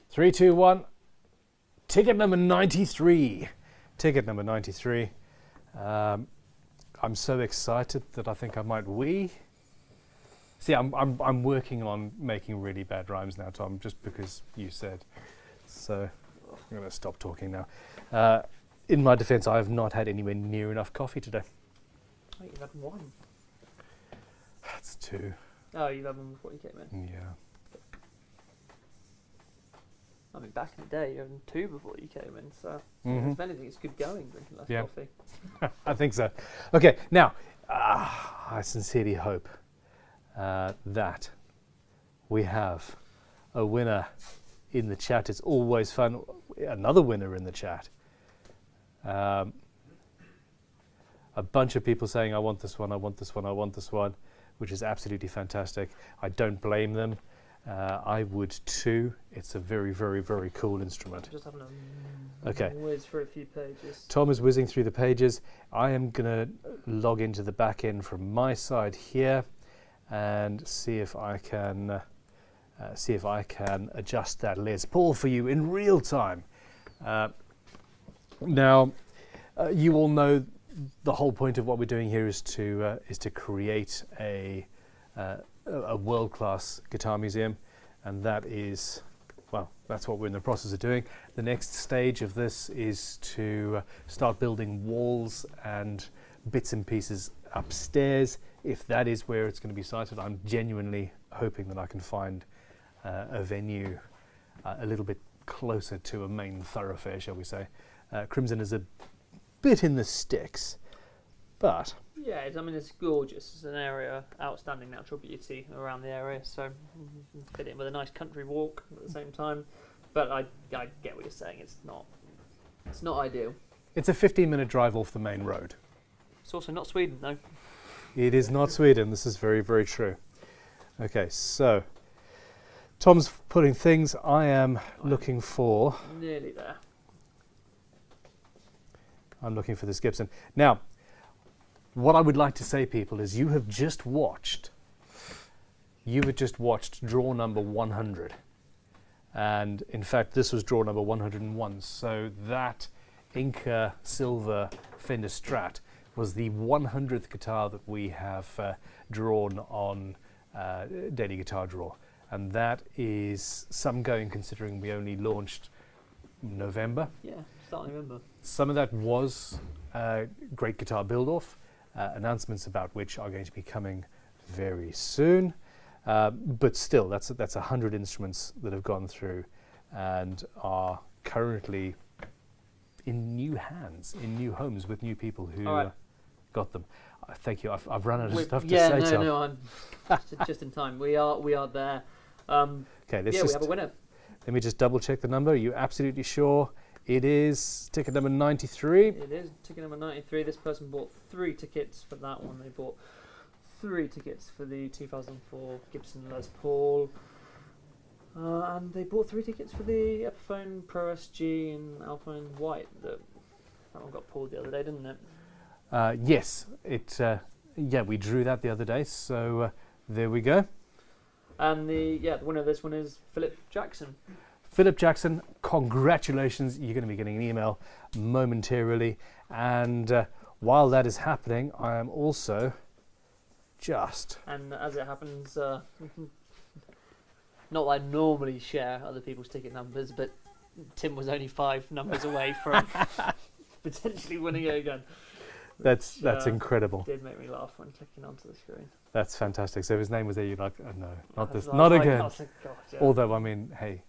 3, 2, 1. Ticket number 93. Ticket number 93. I'm so excited that I think I might wee. See, I'm working on making really bad rhymes now, Tom, just because you said. So I'm going to stop talking now. In my defence, I have not had anywhere near enough coffee today. Oh, you've had one. That's 2. Oh, you've had one before you came in. Yeah. I mean, back in the day, you had 2 before you came in, so if anything, it's good going drinking less coffee. I think so. Okay, now, I sincerely hope that we have a winner in the chat. It's always fun. Another winner in the chat. A bunch of people saying, I want this one, I want this one, I want this one, which is absolutely fantastic. I don't blame them. I would too. It's a very, very, very cool instrument. Just having a Okay. whiz for a few pages. Tom is whizzing through the pages. I am going to log into the back end from my side here and see if I can adjust that Les Paul for you in real time. Now, you all know the whole point of what we're doing here is to create a world-class guitar museum, and that is, well, that's what we're in the process of doing. The next stage of this is to start building walls and bits and pieces upstairs. If that is where it's going to be sited, I'm genuinely hoping that I can find a venue a little bit closer to a main thoroughfare, shall we say. Crimson is a bit in the sticks, but Yeah, I mean, it's gorgeous. It's an area, outstanding natural beauty around the area, so you can fit it in with a nice country walk at the same time. But I get what you're saying. It's not ideal. it's a 15-minute drive off the main road. It's also not Sweden, though. It is not Sweden. This is very, very true. Okay, so Tom's putting things. I am looking for. Nearly there. I'm looking for this Gibson. Now, what I would like to say, people, is you have just watched draw number 100. And in fact, this was draw number 101. So that Inca Silver Fender Strat was the 100th guitar that we have drawn on Daily Guitar Draw. And that is some going, considering we only launched November. Yeah, starting November. Some of that was Great Guitar Build-Off, announcements about which are going to be coming very soon. But still, that's 100 instruments that have gone through and are currently in new hands, in new homes with new people who got them. Thank you. I've run out of stuff to say. No, I'm just in time. We are there. Okay, we have a winner. Let me just double check the number. Are you absolutely sure? It is ticket number 93. It is ticket number 93. This person bought 3 tickets for that one. They bought 3 tickets for the 2004 Gibson Les Paul. And they bought 3 tickets for the Epiphone Pro SG in Alpine White. That one got pulled the other day, didn't it? Yes. We drew that the other day. So there we go. And the winner of this one is Philip Jackson. Philip Jackson, congratulations. You're going to be getting an email momentarily. And while that is happening, I am also just... And as it happens, not that I normally share other people's ticket numbers, but Tim was only 5 numbers away from potentially winning it again. That's incredible. Did make me laugh when clicking onto the screen. That's fantastic. So if his name was there, you're like, oh, no, not this, I was not like, again. I was like, God, yeah. Although, I mean, hey,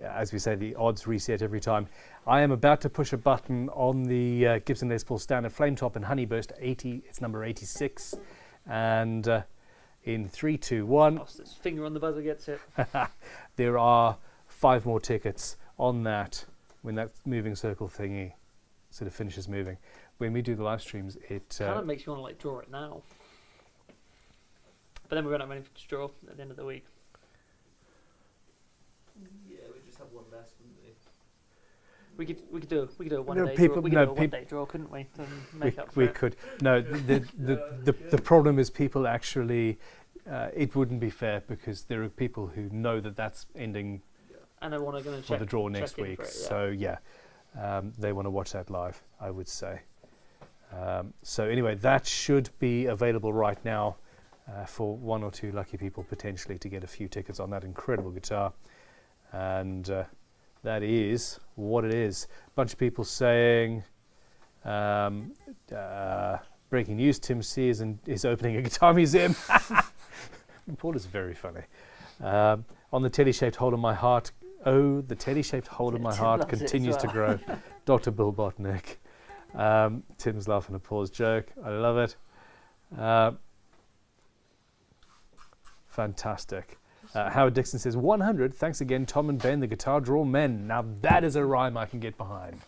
as we say, the odds reset every time. I am about to push a button on the Gibson Les Paul Standard Flametop and Honeyburst 80. It's number 86. And in 3, 2, 1. His finger on the buzzer gets it. There are 5 more tickets on that when that moving circle thingy sort of finishes moving. When we do the live streams, it kind of makes you want to like draw it now. But then we won't have anything to draw at the end of the week. Yeah, we just have one less, wouldn't we? We could do a one No, day people- draw. We could no, do a 1 day draw, couldn't we? To make up for we it. could. No, the problem is people actually, it wouldn't be fair because there are people who know that that's ending And I want to go and for check the draw next check in week. for it, yeah. So yeah, they want to watch that live, I would say. So anyway, that should be available right now for 1 or 2 lucky people potentially to get a few tickets on that incredible guitar. And that is what it is. A bunch of people saying, breaking news, Tim C is opening a guitar museum. Paul is very funny. On the teddy-shaped hole in my heart, oh, the teddy-shaped hole in my Tim heart loves it as continues to well. grow. Dr. Bill Botnick. Tim's laughing at Paul's joke. I love it. Fantastic. Howard Dixon says, 100. Thanks again, Tom and Ben, the guitar draw men. Now that is a rhyme I can get behind.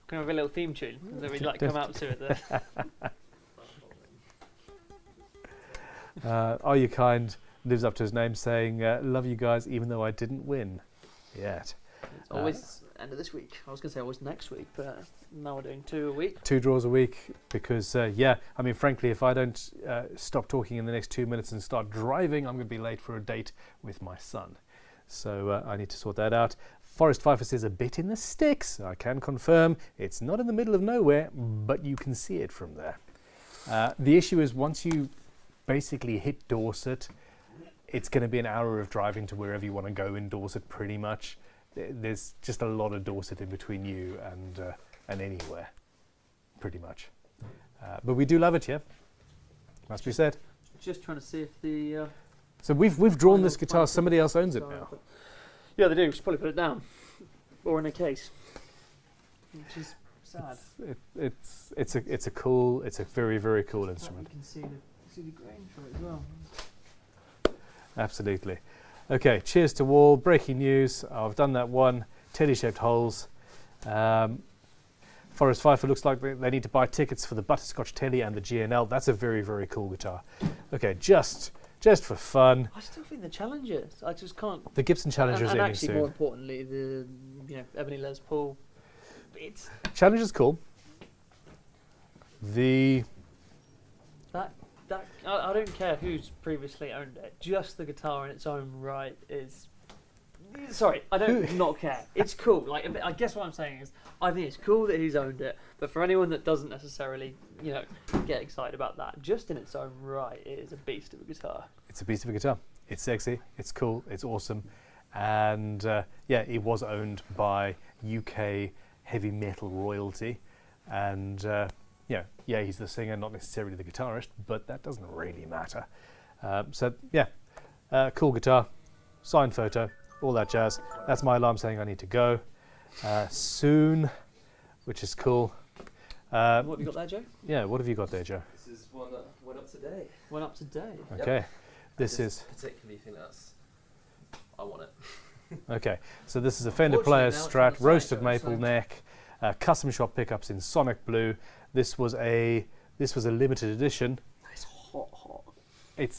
Can we have a little theme tune? Then we'd like come out to it there. Are You Kind lives up to his name, saying, love you guys even though I didn't win yet. It's always end of this week. I was going to say always next week, but now we're doing 2 a week. 2 draws a week because, yeah, I mean, frankly, if I don't stop talking in the next 2 minutes and start driving, I'm going to be late for a date with my son. So I need to sort that out. Forrest Pfeiffer says, a bit in the sticks. I can confirm it's not in the middle of nowhere, but you can see it from there. The issue is once you basically hit Dorset, it's going to be an hour of driving to wherever you want to go in Dorset pretty much. There's just a lot of Dorset in between you and anywhere, pretty much. But we do love it, yeah. Must be said. Just trying to see if the... So we've drawn this guitar. Somebody else owns it now. Yeah, they do. Should probably put it down. Or in a case. Which is sad. It's a very, very cool instrument. You can see the grain for it as well. Absolutely. Okay, cheers to all. Breaking news. I've done that one. Teddy-shaped holes. Forrest Pfeiffer looks like they need to buy tickets for the Butterscotch Telly and the GNL. That's a very, very cool guitar. Okay, just for fun. I still think the Challengers. I just can't. The Gibson Challenger's and ending actually, soon. more importantly, the Ebony Les Paul. It's Challenger's cool. I don't care who's previously owned it. Just the guitar in its own right is. Sorry, I don't not care. It's cool. Like, I guess what I'm saying is, I think it's cool that he's owned it. But for anyone that doesn't necessarily, get excited about that, just in its own right, it is a beast of a guitar. It's a beast of a guitar. It's sexy. It's cool. It's awesome. And yeah, it was owned by UK heavy metal royalty. And yeah, he's the singer, not necessarily the guitarist, but that doesn't really matter. So yeah, cool guitar, signed photo, all that jazz. That's my alarm saying I need to go soon, which is cool. What have you got there, Joe? Yeah, what have you got there, Joe? This is one that went up today. Went up today. Okay, Yep. this is particularly think I want it. okay. So this is a Fender Player Unfortunately, now Strat, it's on the roasted side, maple so- neck, custom shop pickups in Sonic Blue. This was a limited edition. It's hot. It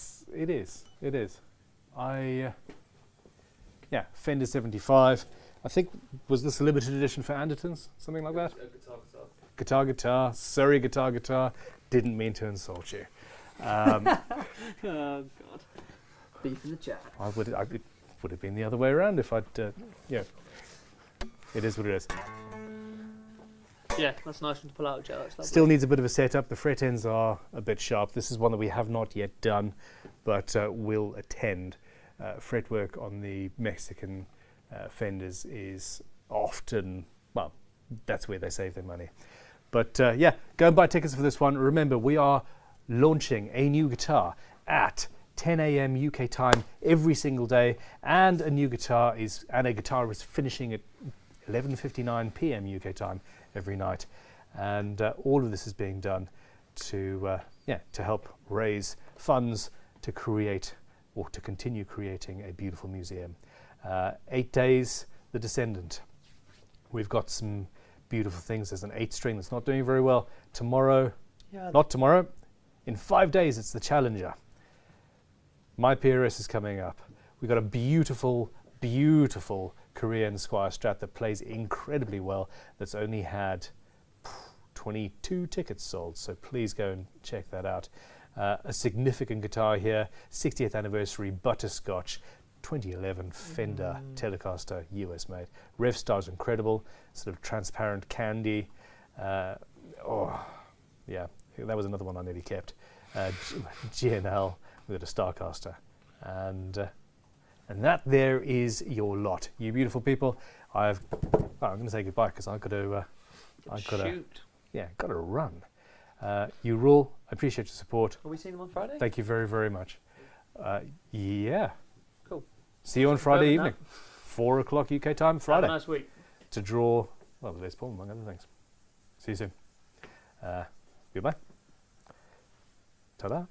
is. Yeah, Fender 75. I think, was this a limited edition for Andertons? Something like that? Guitar. Surrey guitar. Didn't mean to insult you. Oh, God. Beef in the chat. It would have been the other way around if I'd, yeah. It is what it is. Yeah, that's a nice one to pull out, Joe. That's lovely. Still needs a bit of a setup. The fret ends are a bit sharp. This is one that we have not yet done, but will attend. Fretwork on the Mexican Fenders is often, well, that's where they save their money. But yeah, go and buy tickets for this one. Remember, we are launching a new guitar at 10 a.m. UK time every single day, and a guitar is finishing at 11:59 p.m. UK time every night, and all of this is being done to help raise funds to create or to continue creating a beautiful museum. 8 days, The Descendant. We've got some beautiful things. There's an 8-string that's not doing very well. Tomorrow, not tomorrow, in 5 days, it's the Challenger. My PRS is coming up. We've got a beautiful, beautiful Korean Squire Strat that plays incredibly well, that's only had 22 tickets sold, so please go and check that out. A significant guitar here, 60th anniversary Butterscotch 2011 Fender Telecaster, US made. Rev Star's incredible, sort of transparent candy. Oh, yeah, that was another one I nearly kept. GNL with a Starcaster, and that there is your lot, you beautiful people. I'm going to say goodbye because I've got to run. You rule. I appreciate your support. Are we seeing them on Friday? Thank you very, very much. Yeah. Cool. See you on Friday evening, 4 o'clock UK time, Friday. Have a nice week. To draw, well, Les Paul among other things. See you soon. Goodbye. Ta-da.